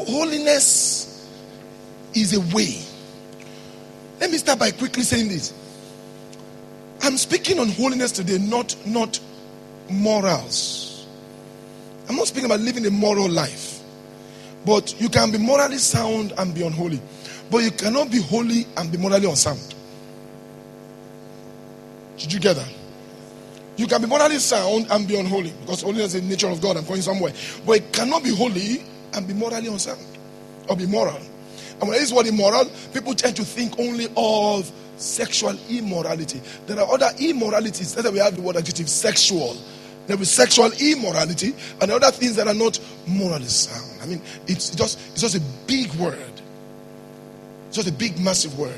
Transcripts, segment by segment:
holiness is a way. Let me start by quickly saying this. I'm speaking on holiness today, not morals. I'm not speaking about living a moral life. But you can be morally sound and be unholy. But you cannot be holy and be morally unsound. Did you get that? You can be morally sound and be unholy, because holiness is the nature of God. I'm going somewhere. But it cannot be holy and be morally unsound, or be moral. And when I use the word immoral, people tend to think only of sexual immorality. There are other immoralities. That's why we have the word adjective sexual. There is sexual immorality and other things that are not morally sound. I mean, it's just a big word. It's just a big, massive word.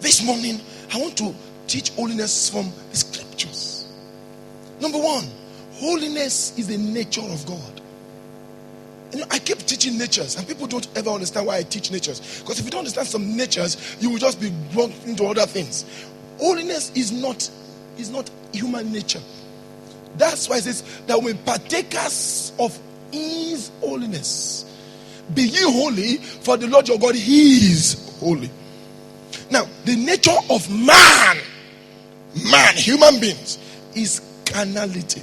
This morning, I want to teach holiness from the scriptures. Number one, holiness is the nature of God. You know, I keep teaching natures, and people don't ever understand why I teach natures. Because if you don't understand some natures, you will just be wrong into other things. Holiness is not human nature. That's why it says that we partakers of His holiness. Be ye holy, for the Lord your God, He is holy. Now, the nature of man, human beings, is carnality.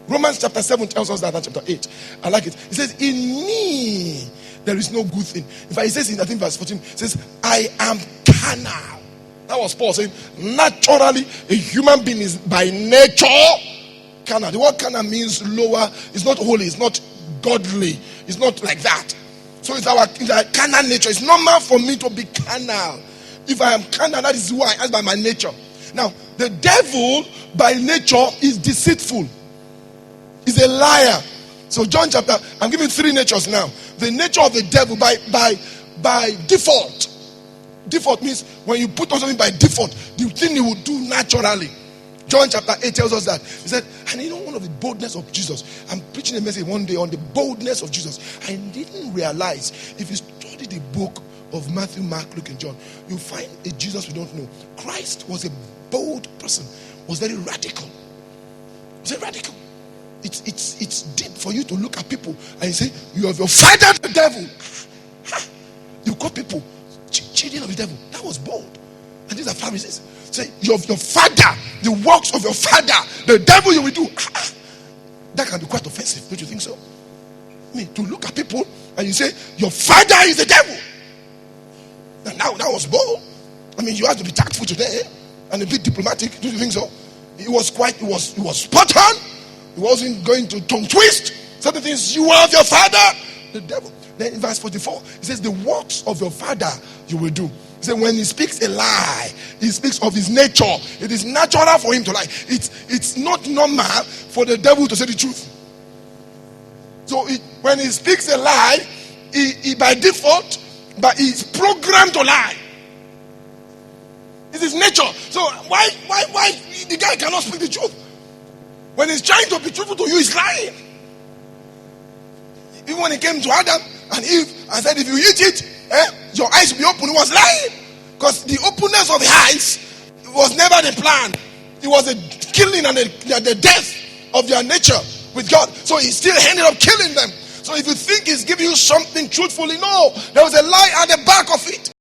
Romans chapter 7 tells us that, chapter 8. I like it. It says, in me there is no good thing. In fact, it says in, I think verse 14, it says, I am carnal. That was Paul saying, naturally, a human being is by nature carnal. The word carnal means lower. It's not holy. It's not godly. It's not like that. So it's our carnal nature. It's normal for me to be carnal. If I am carnal, that is who I am by my nature. Now, the devil by nature is deceitful. He's a liar. So John chapter, I'm giving 3 natures now. The nature of the devil by default. Default means when you put on something by default, the thing he will do naturally. John chapter 8 tells us that. He said, and you know, one of the boldness of Jesus. I'm preaching a message one day on the boldness of Jesus. I didn't realize, if you study the book of Matthew, Mark, Luke, and John, you find a Jesus we don't know. Christ was a bold person, was very radical. He was very radical. It's deep for you to look at people and you say, you have your father the devil. You call people children of the devil. That was bold. And these are Pharisees. Say, you have your father, the works of your father, the devil you will do. That can be quite offensive, don't you think so? I mean, to look at people and you say, your father is the devil. Now that was bold. I mean, you have to be tactful today and a bit diplomatic, don't you think so? It was spot on. He wasn't going to tongue twist certain things. You have your father, the devil. Then in verse 44, he says, the works of your father you will do. He said, when he speaks a lie, he speaks of his nature. It is natural for him to lie. It's not normal for the devil to say the truth. So when he speaks a lie, he by default, but he's programmed to lie. It's his nature. So why the guy cannot speak the truth? When he's trying to be truthful to you, he's lying. Even when he came to Adam and Eve and said, if you eat it, your eyes will be open, he was lying. Because the openness of the eyes was never the plan. It was a killing and the death of their nature with God. So he still ended up killing them. So if you think he's giving you something truthfully, no. There was a lie at the back of it.